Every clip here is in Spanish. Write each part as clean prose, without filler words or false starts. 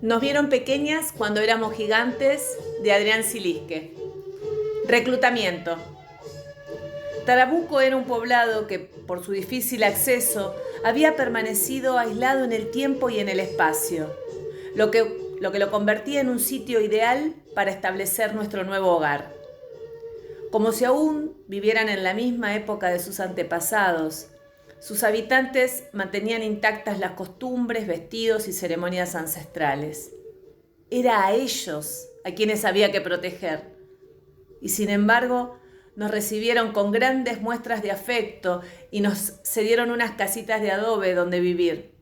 Nos vieron pequeñas cuando éramos gigantes, de Adrián Silisque. Reclutamiento. Tarabuco era un poblado que, por su difícil acceso, había permanecido aislado en el tiempo y en el espacio, lo que lo convertía en un sitio ideal para establecer nuestro nuevo hogar. Como si aún vivieran en la misma época de sus antepasados, sus habitantes mantenían intactas las costumbres, vestidos y ceremonias ancestrales. Era a ellos a quienes había que proteger. Y sin embargo, nos recibieron con grandes muestras de afecto y nos cedieron unas casitas de adobe donde vivir.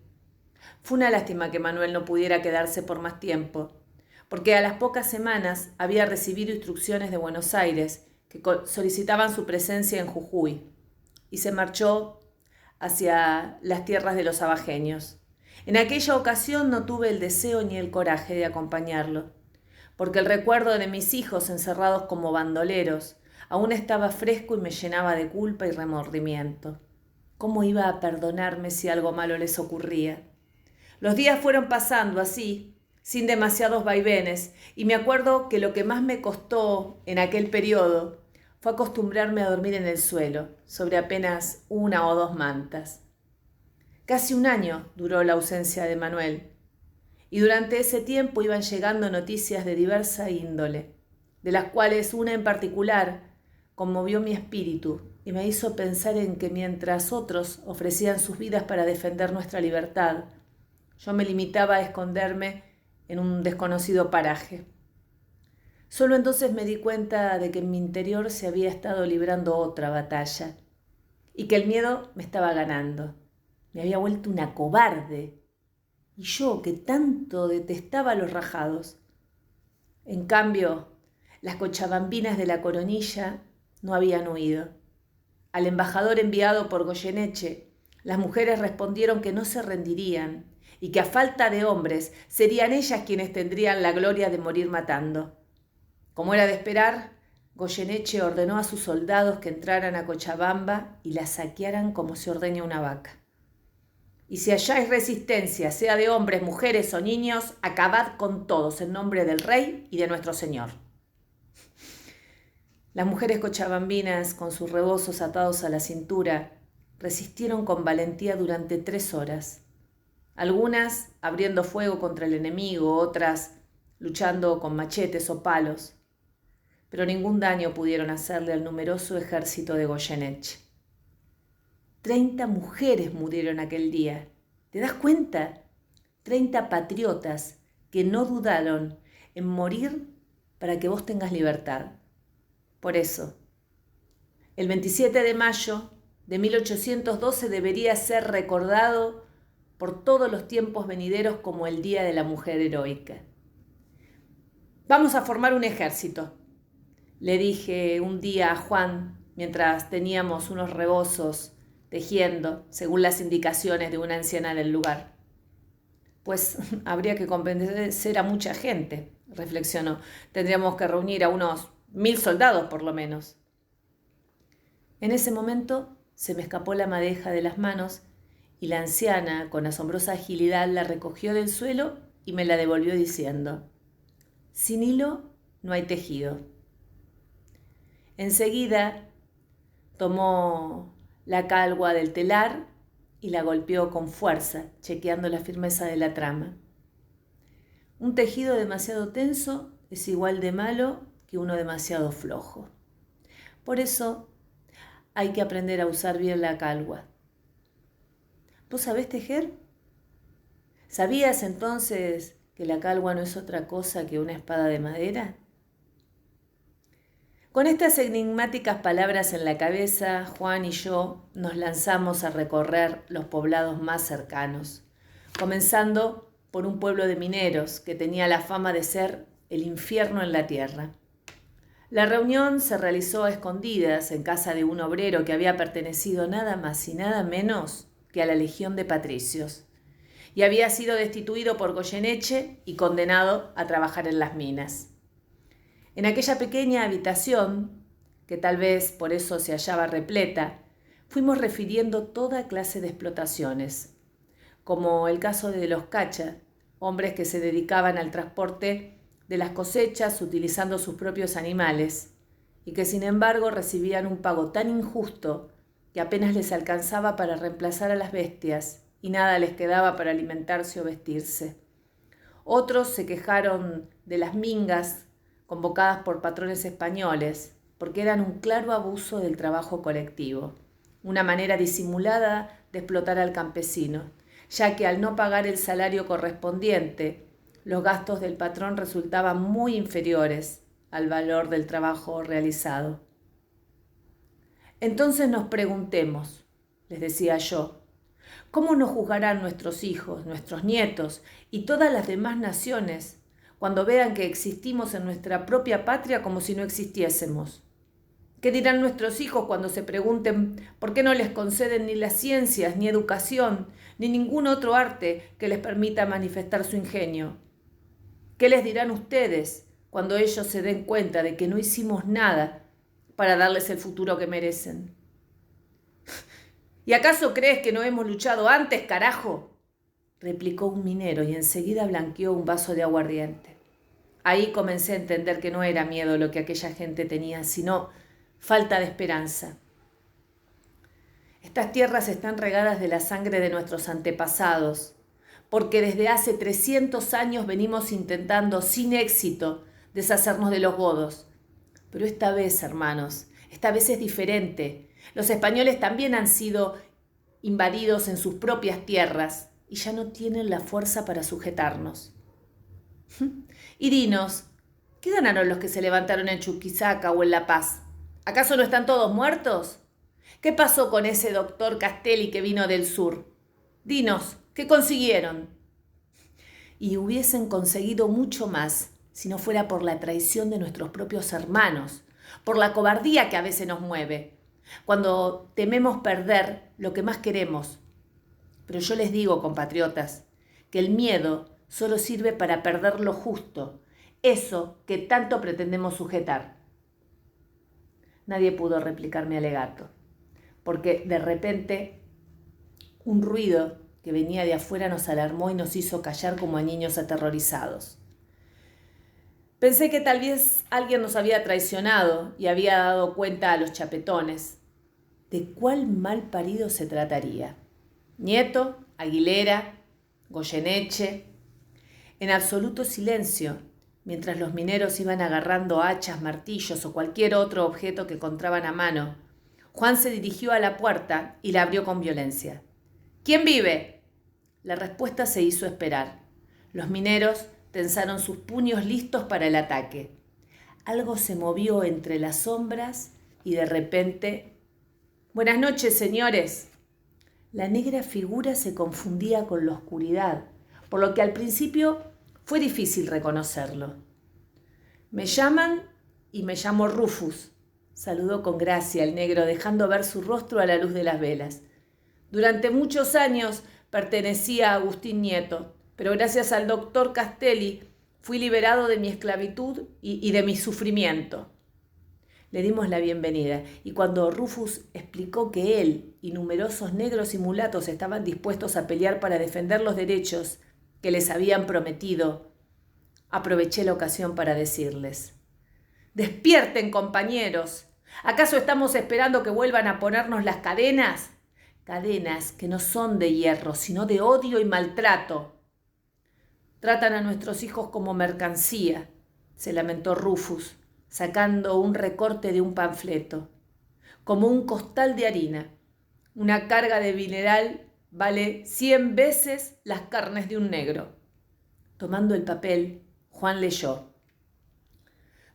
Fue una lástima que Manuel no pudiera quedarse por más tiempo, porque a las pocas semanas había recibido instrucciones de Buenos Aires que solicitaban su presencia en Jujuy y se marchó hacia las tierras de los abajeños. En aquella ocasión no tuve el deseo ni el coraje de acompañarlo, porque el recuerdo de mis hijos encerrados como bandoleros aún estaba fresco y me llenaba de culpa y remordimiento. ¿Cómo iba a perdonarme si algo malo les ocurría? Los días fueron pasando así, sin demasiados vaivenes, y me acuerdo que lo que más me costó en aquel periodo fue acostumbrarme a dormir en el suelo, sobre apenas 1 o 2 mantas. Casi 1 año duró la ausencia de Manuel, y durante ese tiempo iban llegando noticias de diversa índole, de las cuales una en particular conmovió mi espíritu y me hizo pensar en que mientras otros ofrecían sus vidas para defender nuestra libertad, yo me limitaba a esconderme en un desconocido paraje. Solo entonces me di cuenta de que en mi interior se había estado librando otra batalla y que el miedo me estaba ganando. Me había vuelto una cobarde. Y yo, que tanto detestaba a los rajados. En cambio, las cochabambinas de la Coronilla no habían huido. Al embajador enviado por Goyeneche, las mujeres respondieron que no se rendirían y que a falta de hombres serían ellas quienes tendrían la gloria de morir matando. Como era de esperar, Goyeneche ordenó a sus soldados que entraran a Cochabamba y la saquearan como se ordeña una vaca. Y si halláis resistencia, sea de hombres, mujeres o niños, acabad con todos en nombre del rey y de nuestro señor. Las mujeres cochabambinas, con sus rebozos atados a la cintura, resistieron con valentía durante 3 horas. Algunas abriendo fuego contra el enemigo, otras luchando con machetes o palos, pero ningún daño pudieron hacerle al numeroso ejército de Goyeneche. 30 mujeres murieron aquel día. ¿Te das cuenta? 30 patriotas que no dudaron en morir para que vos tengas libertad. Por eso, el 27 de mayo de 1812 debería ser recordado por todos los tiempos venideros como el Día de la Mujer Heroica. Vamos a formar un ejército, le dije un día a Juan mientras teníamos unos rebozos tejiendo, según las indicaciones de una anciana del lugar. Pues habría que convencer a mucha gente, reflexionó. Tendríamos que reunir a unos 1000 soldados por lo menos. En ese momento se me escapó la madeja de las manos y la anciana, con asombrosa agilidad, la recogió del suelo y me la devolvió diciendo: sin hilo no hay tejido. Enseguida tomó la calgua del telar y la golpeó con fuerza, chequeando la firmeza de la trama. Un tejido demasiado tenso es igual de malo que uno demasiado flojo. Por eso hay que aprender a usar bien la calgua. ¿Vos sabés tejer? ¿Sabías entonces que la calgua no es otra cosa que una espada de madera? Con estas enigmáticas palabras en la cabeza, Juan y yo nos lanzamos a recorrer los poblados más cercanos, comenzando por un pueblo de mineros que tenía la fama de ser el infierno en la tierra. La reunión se realizó a escondidas en casa de un obrero que había pertenecido nada más y nada menos que a la Legión de Patricios y había sido destituido por Goyeneche y condenado a trabajar en las minas. En aquella pequeña habitación, que tal vez por eso se hallaba repleta, fuimos refiriendo toda clase de explotaciones, como el caso de los Cacha, hombres que se dedicaban al transporte de las cosechas utilizando sus propios animales y que sin embargo recibían un pago tan injusto que apenas les alcanzaba para reemplazar a las bestias y nada les quedaba para alimentarse o vestirse. Otros se quejaron de las mingas convocadas por patrones españoles porque eran un claro abuso del trabajo colectivo, una manera disimulada de explotar al campesino, ya que al no pagar el salario correspondiente, los gastos del patrón resultaban muy inferiores al valor del trabajo realizado. Entonces nos preguntemos, les decía yo, ¿cómo nos juzgarán nuestros hijos, nuestros nietos y todas las demás naciones cuando vean que existimos en nuestra propia patria como si no existiésemos? ¿Qué dirán nuestros hijos cuando se pregunten por qué no les conceden ni las ciencias, ni educación, ni ningún otro arte que les permita manifestar su ingenio? ¿Qué les dirán ustedes cuando ellos se den cuenta de que no hicimos nada para darles el futuro que merecen? ¿Y acaso crees que no hemos luchado antes, carajo?, replicó un minero y enseguida blanqueó un vaso de aguardiente. Ahí comencé a entender que no era miedo lo que aquella gente tenía, sino falta de esperanza. Estas tierras están regadas de la sangre de nuestros antepasados, porque desde hace 300 años venimos intentando, sin éxito, deshacernos de los godos. Pero esta vez, hermanos, esta vez es diferente. Los españoles también han sido invadidos en sus propias tierras y ya no tienen la fuerza para sujetarnos. Y dinos, ¿qué ganaron los que se levantaron en Chuquisaca o en La Paz? ¿Acaso no están todos muertos? ¿Qué pasó con ese doctor Castelli que vino del sur? Dinos, ¿qué consiguieron? Y hubiesen conseguido mucho más si no fuera por la traición de nuestros propios hermanos, por la cobardía que a veces nos mueve, cuando tememos perder lo que más queremos. Pero yo les digo, compatriotas, que el miedo solo sirve para perder lo justo, eso que tanto pretendemos sujetar. Nadie pudo replicar mi alegato, porque de repente un ruido que venía de afuera nos alarmó y nos hizo callar como a niños aterrorizados. Pensé que tal vez alguien nos había traicionado y había dado cuenta a los chapetones. ¿De cuál mal parido se trataría? ¿Nieto? ¿Aguilera? ¿Goyeneche? En absoluto silencio, mientras los mineros iban agarrando hachas, martillos o cualquier otro objeto que encontraban a mano, Juan se dirigió a la puerta y la abrió con violencia. ¿Quién vive? La respuesta se hizo esperar. Los mineros tensaron sus puños listos para el ataque. Algo se movió entre las sombras y de repente... «Buenas noches, señores». La negra figura se confundía con la oscuridad, por lo que al principio fue difícil reconocerlo. «Me llaman y me llamo Rufus», saludó con gracia el negro, dejando ver su rostro a la luz de las velas. «Durante muchos años pertenecía a Agustín Nieto, pero gracias al doctor Castelli fui liberado de mi esclavitud y de mi sufrimiento». Le dimos la bienvenida y cuando Rufus explicó que él y numerosos negros y mulatos estaban dispuestos a pelear para defender los derechos que les habían prometido, aproveché la ocasión para decirles: «Despierten, compañeros. ¿Acaso estamos esperando que vuelvan a ponernos las cadenas? Cadenas que no son de hierro, sino de odio y maltrato. Tratan a nuestros hijos como mercancía», se lamentó Rufus, sacando un recorte de un panfleto. «Como un costal de harina. Una carga de mineral vale 100 veces las carnes de un negro». Tomando el papel, Juan leyó: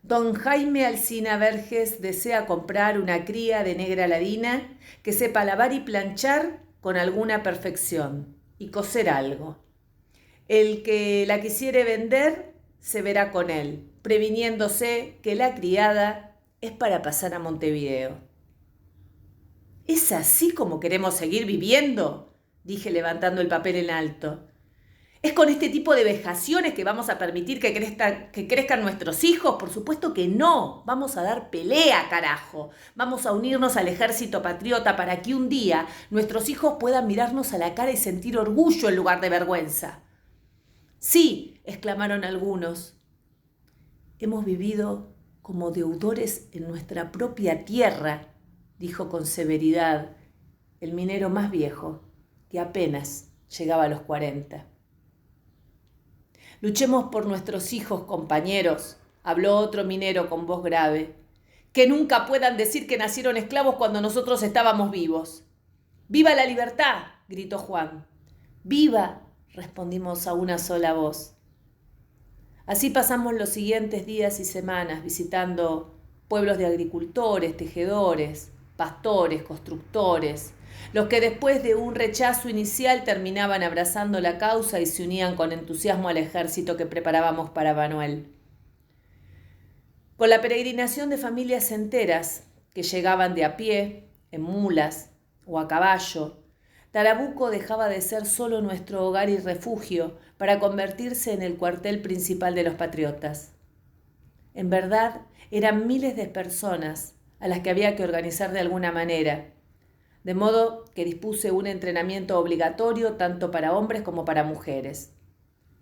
«Don Jaime Alsina Verges desea comprar una cría de negra ladina que sepa lavar y planchar con alguna perfección y coser algo. El que la quisiere vender se verá con él, previniéndose que la criada es para pasar a Montevideo». «¿Es así como queremos seguir viviendo?», dije levantando el papel en alto. «¿Es con este tipo de vejaciones que vamos a permitir que crezcan nuestros hijos? Por supuesto que no. Vamos a dar pelea, carajo. Vamos a unirnos al ejército patriota para que un día nuestros hijos puedan mirarnos a la cara y sentir orgullo en lugar de vergüenza». Sí, exclamaron algunos. Hemos vivido como deudores en nuestra propia tierra, dijo con severidad el minero más viejo, que apenas llegaba a los 40. Luchemos por nuestros hijos, compañeros, habló otro minero con voz grave. Que nunca puedan decir que nacieron esclavos cuando nosotros estábamos vivos. ¡Viva la libertad!, gritó Juan. ¡Viva!, respondimos a una sola voz. Así pasamos los siguientes días y semanas visitando pueblos de agricultores, tejedores, pastores, constructores, los que después de un rechazo inicial terminaban abrazando la causa y se unían con entusiasmo al ejército que preparábamos para Manuel. Con la peregrinación de familias enteras que llegaban de a pie, en mulas o a caballo, Tarabuco dejaba de ser solo nuestro hogar y refugio para convertirse en el cuartel principal de los patriotas. En verdad, eran miles de personas a las que había que organizar de alguna manera, de modo que dispuse un entrenamiento obligatorio tanto para hombres como para mujeres.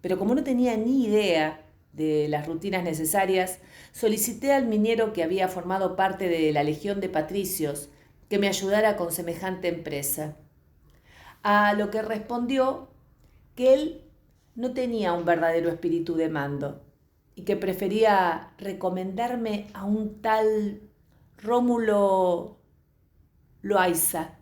Pero como no tenía ni idea de las rutinas necesarias, solicité al minero que había formado parte de la Legión de Patricios que me ayudara con semejante empresa. A lo que respondió que él no tenía un verdadero espíritu de mando y que prefería recomendarme a un tal Rómulo Loaiza.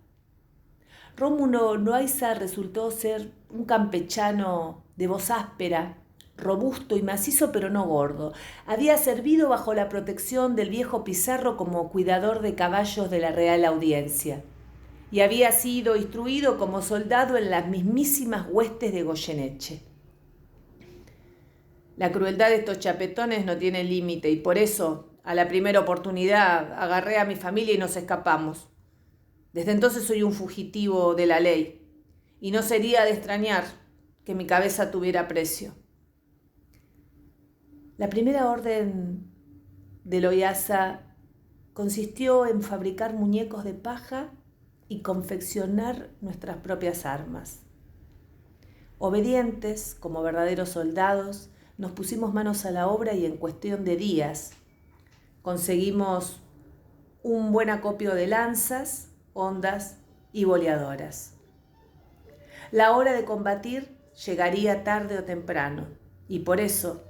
Rómulo Loaiza resultó ser un campechano de voz áspera, robusto y macizo, pero no gordo. Había servido bajo la protección del viejo Pizarro como cuidador de caballos de la Real Audiencia y había sido instruido como soldado en las mismísimas huestes de Goyeneche. La crueldad de estos chapetones no tiene límite y por eso, a la primera oportunidad, agarré a mi familia y nos escapamos. Desde entonces soy un fugitivo de la ley y no sería de extrañar que mi cabeza tuviera precio. La primera orden de Loaiza consistió en fabricar muñecos de paja y confeccionar nuestras propias armas. Obedientes, como verdaderos soldados, nos pusimos manos a la obra y en cuestión de días conseguimos un buen acopio de lanzas, hondas y boleadoras. La hora de combatir llegaría tarde o temprano y por eso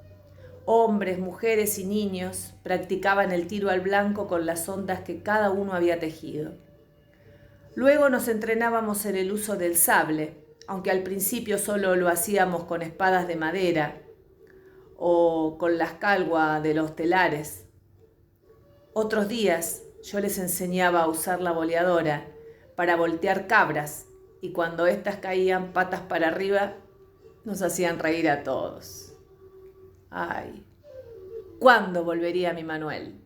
hombres, mujeres y niños practicaban el tiro al blanco con las hondas que cada uno había tejido. Luego nos entrenábamos en el uso del sable, aunque al principio solo lo hacíamos con espadas de madera o con las calguas de los telares. Otros días yo les enseñaba a usar la boleadora para voltear cabras y cuando éstas caían patas para arriba nos hacían reír a todos. Ay, ¿cuándo volvería mi Manuel?